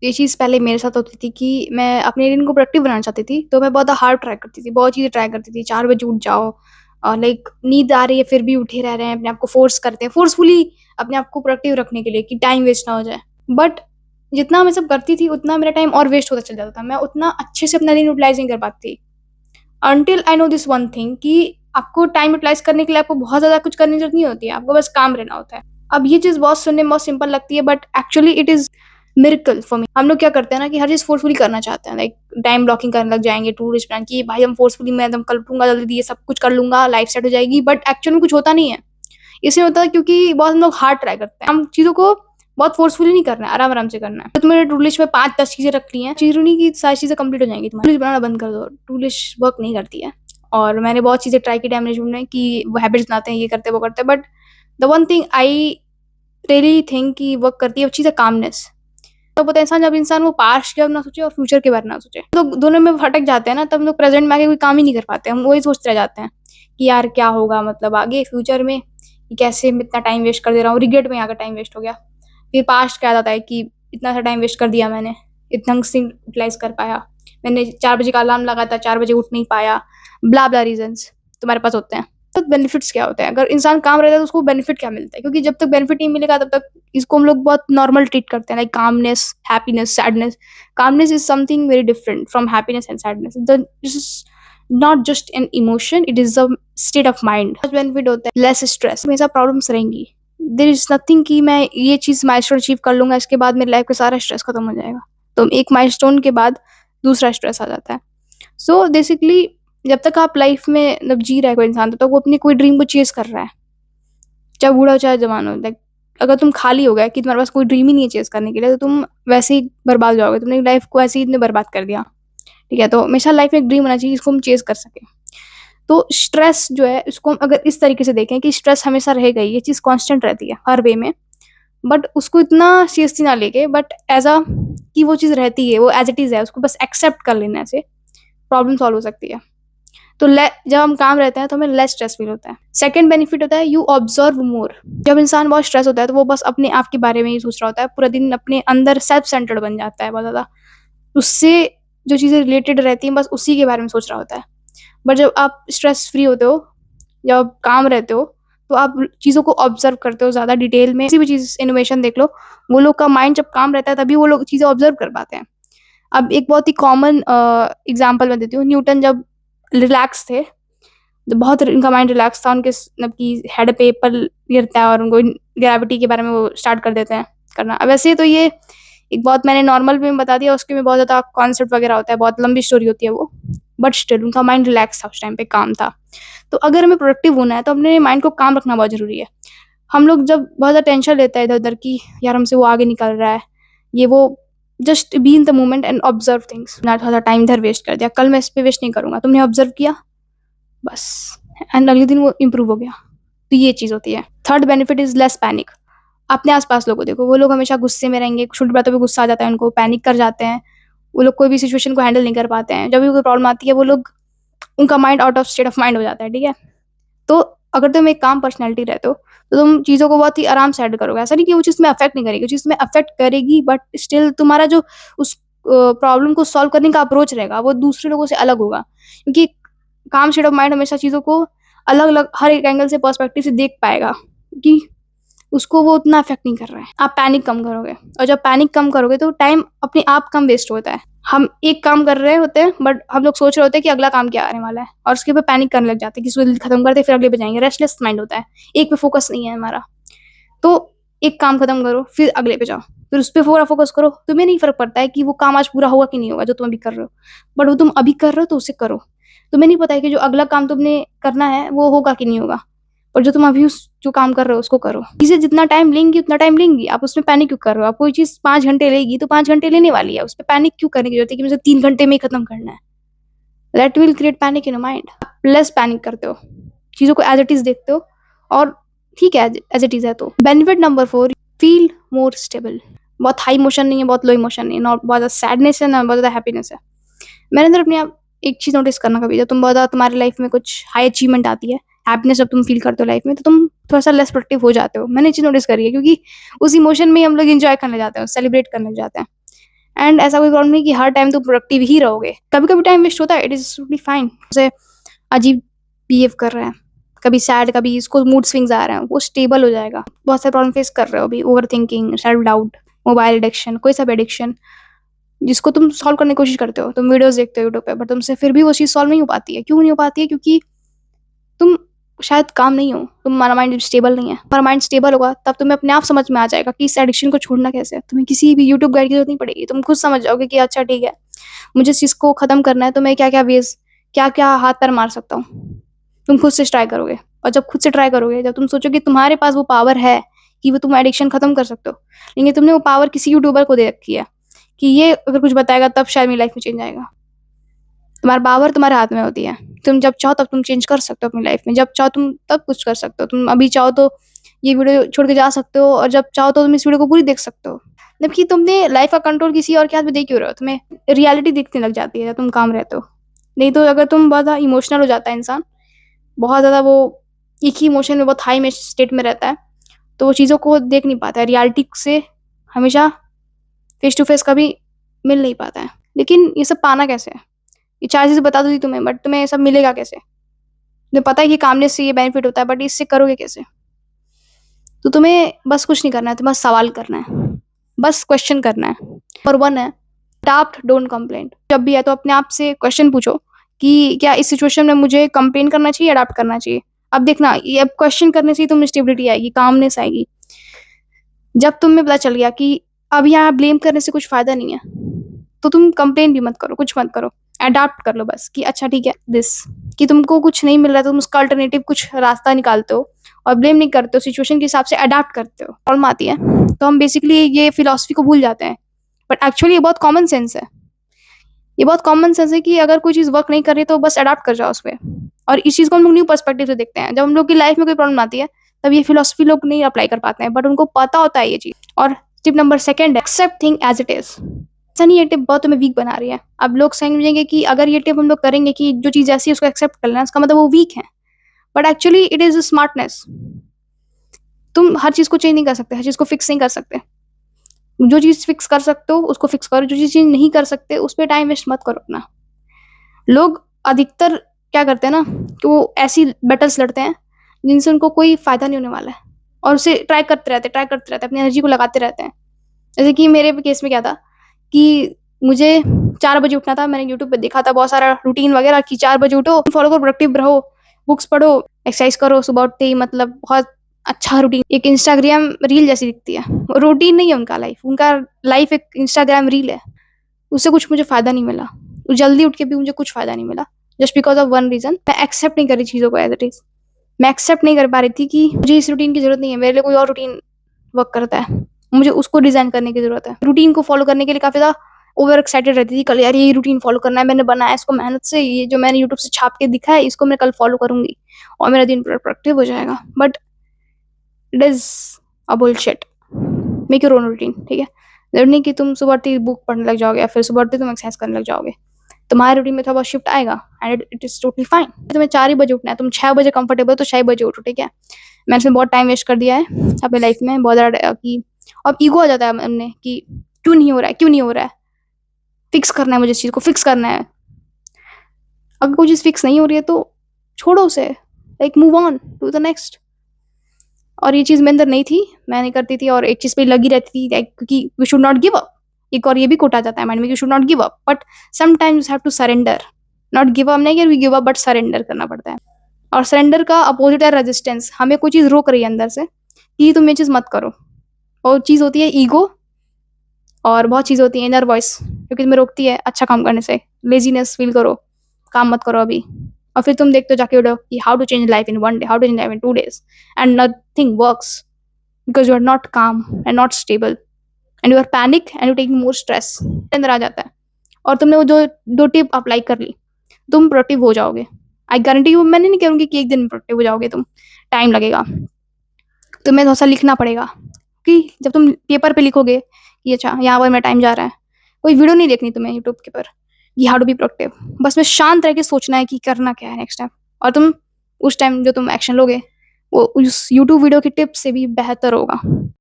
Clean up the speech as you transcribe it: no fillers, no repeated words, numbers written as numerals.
ये चीज़ पहले मेरे साथ होती थी कि मैं अपने दिन को प्रोडक्टिव बनाना चाहती थी, तो मैं बहुत हार्ड ट्राई करती थी, बहुत चीज़ें ट्राई करती थी। 4 बजे उठ जाओ लाइक नींद आ रही है फिर भी उठे रह रहे हैं, अपने आप को फ़ोर्स करते हैं, फ़ोर्सफुली अपने आप को प्रोडक्टिव रखने के लिए कि टाइम वेस्ट ना हो जाए। बट जितना मैं सब करती थी, उतना मेरा टाइम और वेस्ट होता चल जाता था। मैं उतना अच्छे से अपना दिन यूटिलाइज़ नहीं कर पाती। Until I know this one thing कि आपको टाइम यूटिलाइज़ करने के लिए आपको बहुत ज़्यादा कुछ करने की ज़रूरत नहीं होती है, आपको बस काम रहना होता है। अब ये चीज़ बहुत सुनने में बहुत सिंपल लगती है but actually it is miracle for me. हम लोग क्या करते हैं ना कि हर चीज़ फ़ोर्सफुली करना चाहते हैं, लाइक टाइम ब्लॉकिंग करने लग जाएँगे, टू डू लिस्ट प्लान कि भाई हम फ़ोर्सफुली मैं एकदम कल उठूँगा जल्दी, ये सब कुछ कर लूँगा, लाइफ़ सेट हो जाएगी, बट एक्चुअल में कुछ होता नहीं है। इसलिए होता है क्योंकि बहुत हम लोग हार्ड ट्राई करते हैं। हम चीज़ों को बहुत फ़ोर्सफुली नहीं करना है, आराम-आराम से करना है। तो तुमने टू डू लिस्ट में 5-10 चीज़ें रख ली हैं, ज़रूरी नहीं कि सारी चीज़ें कंप्लीट हो जाएँगी तुम्हारी। टू डू लिस्ट बनाना बंद कर दो, टू डू लिस्ट वर्क नहीं करती है। और मैंने बहुत चीज़ें ट्राई की टाइम मैनेजमेंट में कि वो हैबिट्स बनाते हैं, ये करते हैं, वो करते हैं, but the one thing I really think कि वर्क करती है वो चीज़ है कामनेस। तो पता है इंसान जब इंसान वो पास्ट के बारे में ना सोचे और फ्यूचर के बारे में ना सोचे, तो दोनों में भटक जाते हैं ना, तब हम लोग प्रेज़ेंट में आके कोई काम ही नहीं कर पाते। हम वही सोचते रह जाते हैं कि यार क्या होगा मतलब आगे फ्यूचर में, कि कैसे मैं इतना टाइम वेस्ट कर दे रहा हूँ, रिग्रेट में आकर टाइम वेस्ट हो गया। फिर पास्ट क्या आ जाता है कि इतना सा टाइम वेस्ट कर दिया मैंने, इतना ढंग से यूटिलाइज़ कर पाया। मैंने 4 बजे का अलार्म लगाया था, 4 बजे उठ नहीं पाया, ब्ला-ब्ला रीज़न्स तुम्हारे पास होते हैं। तो बेनिफिट्स क्या होते हैं? अगर इंसान काम रहता है तो उसको बेनिफिट क्या मिलता है? क्योंकि जब तक बेनिफिट नहीं मिलेगा तब तक इसको हम लोग बहुत नॉर्मल ट्रीट करते हैं, like calmness, happiness, sadness. Calmness is something very different from happiness and sadness. This is not just an emotion, it is a state of mind. Benefit होता है लेस स्ट्रेस, हमेशा प्रॉब्लम्स रहेंगी। There is nothing कि मैं ये चीज़ milestone achieve कर लूँगा, इसके बाद मेरी लाइफ का सारा स्ट्रेस खत्म हो जाएगा। तो एक माइलस्टोन के बाद दूसरा स्ट्रेस आ जाता है। सो बेसिकली जब तक आप लाइफ में मतलब जी रहा है कोई इंसान, तब तक वो अपनी कोई ड्रीम को चेज़ कर रहा है। चाहे बूढ़ा हो चाहे जवान हो, लाइक अगर तुम खाली हो गए कि तुम्हारे पास कोई ड्रीम ही नहीं है चेज़ करने के लिए, तो तुम वैसे ही बर्बाद हो जाओगे। तुमने लाइफ को ऐसे ही तुमने बर्बाद कर दिया। ठीक है? तो हमेशा लाइफ में एक ड्रीम होना चाहिए जिसको हम चेज़ कर सकें। तो स्ट्रेस जो है इसको हम अगर इस तरीके से देखें कि स्ट्रेस हमेशा रहेगा ही, ये चीज़ कांस्टेंट रहती है हर वे में। बट उसको इतना सीरियसली ना लेके, बट एज़ अ कि वो चीज़ रहती है, वो एज़ इट इज़ है, उसको बस एक्सेप्ट कर लेने से प्रॉब्लम सॉल्व हो सकती है। तो ले जब हम काम रहते हैं तो हमें लेस स्ट्रेस फील होता है। सेकंड बेनिफिट होता है यू ऑब्जर्व मोर। जब इंसान बहुत स्ट्रेस होता है तो वो बस अपने आप के बारे में ही सोच रहा होता है, पूरा दिन अपने अंदर सेल्फ सेंटर्ड बन जाता है बहुत ज़्यादा। उससे जो चीज़ें रिलेटेड रहती हैं बस उसी के बारे में सोच रहा होता है। बट जब आप स्ट्रेस फ्री होते हो, जब आप काम रहते हो, तो आप चीज़ों को ऑब्ज़र्व करते हो ज़्यादा डिटेल में। किसी भी चीज़ इनोवेशन देख लो, वो लोग का माइंड जब काम रहता है तभी वो लोग चीज़ें ऑब्ज़र्व कर पाते हैं। अब एक बहुत ही कॉमन एग्ज़ाम्पल मैं देती हूँ, न्यूटन जब रिलैक्स थे, जब बहुत उनका माइंड रिलैक्स था, उनके मतलब कि हेड पे एप्पल गिरता है और उनको ग्रेविटी के बारे में वो स्टार्ट कर देते हैं करना। अब वैसे तो ये एक बहुत मैंने नॉर्मल वे में बता दिया, उसके में बहुत ज़्यादा कॉन्सेप्ट वगैरह होता है, बहुत लंबी स्टोरी होती है वो। बट स्टिल उनका माइंड रिलैक्स था, उस टाइम पे काम था। तो अगर हमें प्रोडक्टिव होना है तो अपने माइंड को काम रखना बहुत ज़रूरी है। हम लोग जब बहुत ज़्यादा टेंशन लेते हैं इधर-उधर की यार हमसे वो आगे निकल रहा है, ये वो, just be in the moment and observe things. ना थोड़ा-सा टाइम इधर वेस्ट कर दिया, कल मैं इस पे वेस्ट नहीं करूँगा। तुमने ऑब्जर्व किया, बस, एंड अगले दिन वो इम्प्रूव हो गया। तो ये चीज़ होती है। Third benefit is less panic. अपने आस-पास लोगों को देखो, वो लोग हमेशा गुस्से में रहेंगे, छोटी बातों पे गुस्सा आ जाता है उनको, पैनिक कर जाते हैं। वो लोग कोई भी सिचुएशन को हैंडल नहीं कर पाते हैं। जब भी कोई प्रॉब्लम आती है वो लोग, उनका mind out of state of mind हो जाता है, ठीक है? तो अगर तुम एक काम पर्सनैलिटी रहते हो, तो तुम चीज़ों को बहुत ही आराम से हैंडल करोगे। ऐसा नहीं कि वो चीज़ तुम्हें अफ़ेक्ट नहीं करेगी, वो चीज़ तुम्हें अफ़ेक्ट करेगी बट स्टिल तुम्हारा जो उस प्रॉब्लम को सॉल्व करने का अप्रोच रहेगा, वो दूसरे लोगों से अलग होगा। क्योंकि काम स्टेट ऑफ माइंड हमेशा चीज़ों को अलग-अलग हर एक एंगल से पर्सपेक्टिव से देख पाएगा कि उसको वो उतना अफ़ेक्ट नहीं कर रहा है। आप पैनिक कम करोगे और जब पैनिक कम करोगे तो टाइम अपने आप कम वेस्ट होता है। हम एक काम कर रहे होते हैं बट हम लोग सोच रहे होते हैं कि अगला काम क्या आने वाला है और उसके ऊपर पैनिक करने लग जाते हैं कि इसको जल्दी खत्म करते फिर अगले पे जाएँगे। रेस्टलेस माइंड होता है, एक पे फ़ोकस नहीं है हमारा। तो एक काम खत्म करो, फिर अगले पे जाओ, फिर उस पे पूरा फ़ोकस करो। तुम्हें नहीं फ़र्क पड़ता है कि वो काम आज पूरा होगा कि नहीं होगा जो तुम अभी कर रहे हो। बट वो तुम अभी कर रहे हो तो उसे करो। तुम्हें नहीं पता है कि जो अगला काम तुमने करना है वो होगा कि नहीं होगा। और जो तुम अभी उस जो काम कर रहे हो उसको करो। चीज़ें जितना टाइम लेंगी उतना टाइम लेंगी। आप उसमें पैनिक क्यों कर रहे हो? आप कोई चीज़ 5 घंटे लेगी तो 5 घंटे लेने वाली है। उसपे पैनिक क्यों करने की ज़रूरत है कि मुझे 3 घंटे में ही खत्म करना है। That will create panic in your mind. आप लेस पैनिक करते हो। चीज़ों को एज़ इट इज़ देखते हो और ठीक है एज़ इट इज़ है तो। Benefit number 4, feel more stable. बहुत हाई इमोशन नहीं है, बहुत लो इमोशन नहीं है, ना बहुत ज़्यादा सैडनेस है, ना बहुत ज़्यादा हैप्पीनेस है। मेरे अंदर अपने आप एक चीज़ नोटिस करना कभी, जब तुम बहुत ज़्यादा तुम्हारी लाइफ में कुछ हाई अचीवमेंट आती है, हैप्पीनेस जब तुम फील करते हो लाइफ में, तो तुम थोड़ा-सा लेस प्रोडक्टिव हो जाते हो। मैंने ये चीज़ नोटिस करी है क्योंकि उस इमोशन में ही हम लोग एन्जॉय करने जाते हैं, सेलिब्रेट करने जाते हैं। एंड ऐसा कोई प्रॉब्लम नहीं कि हर टाइम तुम प्रोडक्टिव ही रहोगे, कभी-कभी टाइम वेस्ट होता है, इट इज़ टोटली फाइन। जैसे अजीब बिहेव कर रहे हैं, कभी सैड, कभी इसको मूड स्विंग्स आ रहे हैं, वो स्टेबल हो जाएगा। बहुत सारे प्रॉब्लम फेस कर रहे हो अभी, overthinking, self doubt, mobile addiction, कोई सा भी एडिक्शन जिसको तुम सॉल्व करने की कोशिश करते हो, तुम वीडियोज़ देखते हो यूट्यूब पे, बट तुमसे फिर भी वो चीज़ सॉल्व नहीं हो पाती है। क्यों नहीं हो पाती है? क्योंकि तुम शायद काम नहीं हो, तुम्हारा माइंड स्टेबल नहीं है। तुम्हारा माइंड स्टेबल होगा तब तुम्हें अपने आप समझ में आ जाएगा कि इस एडिक्शन को छोड़ना कैसे है। तुम्हें किसी भी यूट्यूब गाइड की जरूरत नहीं पड़ेगी, तुम खुद समझ जाओगे कि अच्छा ठीक है, मुझे इस चीज़ को खत्म करना है, तो मैं क्या-क्या वेज़, क्या-क्या हाथ पैर मार सकता हूँ। तुम खुद से ट्राई करोगे, और जब खुद से ट्राई करोगे, जब तुम सोचोगे तुम्हारे पास वो पावर है कि वो तुम एडिक्शन खत्म कर सकते हो, लेकिन तुमने वो पावर किसी यूट्यूबर को दे रखी है कि ये अगर कुछ बताएगा तब शायद मेरी लाइफ में चेंज आएगा। तुम्हारा पावर तुम्हारे हाथ में होती है। तुम जब चाहो तब तुम चेंज कर सकते हो अपनी लाइफ में। जब चाहो तुम तब कुछ कर सकते हो। तुम अभी चाहो तो ये वीडियो छोड़ के जा सकते हो, और जब चाहो तो तुम इस वीडियो को पूरी देख सकते हो। जबकि तुमने लाइफ का कंट्रोल किसी और के हाथ में दे क्यों रहे हो? तुम्हें रियलिटी दिखने लग जाती है जब तुम काम रहते हो। नहीं तो अगर तुम बहुत ज़्यादा इमोशनल हो जाता है इंसान, बहुत ज़्यादा वो एक ही इमोशन में बहुत हाई में स्टेट में रहता है, तो वो चीज़ों को देख नहीं पाता है। रियलिटी से हमेशा फेस टू फेस कभी मिल नहीं पाता है। लेकिन ये सब पाना कैसे है? ये 4 चीज़ें बता दूँगी तुम्हें, बट तुम्हें ये सब मिलेगा कैसे? तुम्हें पता है कि कामनेस से ये बेनिफिट होता है, बट इससे करोगे कैसे? तो तुम्हें बस कुछ नहीं करना है, तुम्हें बस सवाल करना है, बस क्वेश्चन करना है। नंबर 1 है अडॉप्ट, डोंट कंप्लेन। जब भी है तो अपने आप से क्वेश्चन पूछो कि क्या इस सिचुएशन में मुझे कंप्लेन करना चाहिए या अडॉप्ट करना चाहिए? अब देखना, ये अब क्वेश्चन करने से ही तुम्हें स्टेबिलिटी आएगी, कामनेस आएगी। जब तुम्हें पता चल गया कि अब यहाँ ब्लेम करने से कुछ फ़ायदा नहीं है, तो तुम कंप्लेन भी मत करो, कुछ मत करो। अडॉप्ट कर लो बस कि अच्छा ठीक है दिस, कि तुमको कुछ नहीं मिल रहा है, तुम उसका अल्टरनेटिव कुछ रास्ता निकालते हो और ब्लेम नहीं करते हो, सिचुएशन के हिसाब से अडॉप्ट करते हो। प्रॉब्लम आती है, तो हम बेसिकली ये फिलॉसफी को भूल जाते हैं। बट एक्चुअली ये बहुत कॉमन सेंस है। ये बहुत कॉमन सेंस है कि अगर कोई चीज़ वर्क नहीं कर रही तो बस अडॉप्ट कर जाओ उस पे। और इस चीज़ को हम लोग न्यू पर्सपेक्टिव से देखते हैं। जब हम लोग की लाइफ में कोई प्रॉब्लम आती है, तब ये फिलॉसफी लोग नहीं अप्लाई कर पाते हैं, बट उनको पता होता है ये चीज़। और टिप नंबर 2 है accept thing as it is. ऐसा नहीं ये टिप बहुत तुम्हें वीक बना रही है। अब लोग समझेंगे कि अगर ये टिप हम लोग करेंगे कि जो चीज़ ऐसी है उसको एक्सेप्ट कर लेना, इसका मतलब वो वीक है। But actually it is smartness. तुम हर चीज़ को चेंज नहीं कर सकते, हर चीज़ को फिक्स नहीं कर सकते। जो चीज़ फिक्स कर सकते हो उसको फिक्स करो, जो चीज़ नहीं कर सकते उस पे टाइम वेस्ट मत करो अपना। लोग अधिकतर क्या करते हैं ना कि वो ऐसी बैटल्स लड़ते हैं जिनसे उनको कोई फ़ायदा नहीं होने वाला है, और उसे ट्राई करते रहते हैं, अपनी एनर्जी को लगाते रहते हैं। जैसे कि मेरे केस में क्या था कि मुझे 4 बजे उठना था, मैंने यूट्यूब पे देखा था बहुत सारा रूटीन वगैरह कि 4 बजे उठो, फॉलो करो, प्रोडक्टिव रहो, बुक्स पढ़ो, एक्सरसाइज करो सुबह उठते ही, मतलब बहुत अच्छा रूटीन। एक इंस्टाग्राम रील जैसी दिखती है, रूटीन नहीं है उनका लाइफ एक इंस्टाग्राम रील है। उससे कुछ मुझे फ़ायदा नहीं मिला, जल्दी उठ के भी मुझे कुछ फ़ायदा नहीं मिला, just because of one reason, मैं एक्सेप्ट नहीं कर रही चीज़ों को एज़ इट इज़। मैं एक्सेप्ट नहीं कर पा रही थी कि मुझे इस रूटीन की ज़रूरत नहीं है, मेरे लिए कोई और रूटीन वर्क करता है, मुझे उसको डिज़ाइन करने की ज़रूरत है। रूटीन को फ़ॉलो करने के लिए काफ़ी ज़्यादा ओवर एक्साइटेड रहती थी, कल यार ये रूटीन फ़ॉलो करना है, मैंने बनाया इसको मेहनत से, ये जो मैंने यूट्यूब से छाप के दिखा है इसको मैं कल फ़ॉलो करूँगी और मेरा दिन प्रोडक्टिव हो जाएगा। But it is a bullshit. Make your own routine, ठीक है? ज़रूरी नहीं कि तुम सुबह उठते ही बुक पढ़ने लग जाओगे या फिर सुबह उठते ही तुम एक्सरसाइज करने लग जाओगे। तुम्हारे रूटीन में थोड़ा बहुत शिफ्ट आएगा and it is totally fine. तुम्हें 4 ही बजे उठना है, तुम 6 बजे कंफर्टेबल हो तो 6 बजे उठो, ठीक है? मैंने इसमें बहुत टाइम वेस्ट कर दिया है अपनी लाइफ में, बहुत ज़्यादा कि अब ईगो आ जाता है मन में कि क्यों नहीं हो रहा है, क्यों नहीं हो रहा है? फिक्स करना है मुझे, इस चीज़ को फिक्स करना है। अगर कोई चीज़ फिक्स नहीं हो रही है तो छोड़ो उसे, like move on to the next. और ये चीज़ मेरे अंदर नहीं थी, मैं नहीं करती थी और एक चीज़ पे लगी रहती थी, लाइक क्योंकि we should not give up. एक और ये भी कोट आ जाता है माइंड में, you should not give up, but sometimes you have to surrender. Not give up नहीं कि we give up, but surrender करना पड़ता है। और सरेंडर का अपोजिट है रेजिस्टेंस। हमें कोई चीज़ रोक रही है अंदर से कि तुम ये चीज़ मत करो, और चीज़ होती है ईगो, और बहुत चीज़ होती है इनर वॉइस जो कि तुम्हें रोकती है अच्छा काम करने से। लेजीनेस फील करो, काम मत करो अभी, और फिर तुम देखते हो जाके वीडियो कि how to change life in 1 day, how to change life in 2 days, and nothing works because you are not calm and not stable and you are panic and you taking more stress. अंदर आ जाता है और तुमने वो जो 2 tip apply कर ली, तुम प्रोडक्टिव हो जाओगे। आई गारंटी यू, मैंने नहीं कहूँगी कि एक दिन में प्रोडक्टिव हो जाओगे तुम, टाइम लगेगा। तुम्हें थोड़ा-सा लिखना पड़ेगा कि जब तुम पेपर पे लिखोगे कि अच्छा यहाँ पर मेरा टाइम जा रहा है, कोई वीडियो नहीं देखनी तुम्हें यूट्यूब के पर कि हाउ टू बी प्रोडक्टिव। बस में शांत रह के सोचना है कि करना क्या है नेक्स्ट टाइम, और तुम उस टाइम जो तुम एक्शन लोगे वो उस यूट्यूब वीडियो की टिप से भी बेहतर होगा।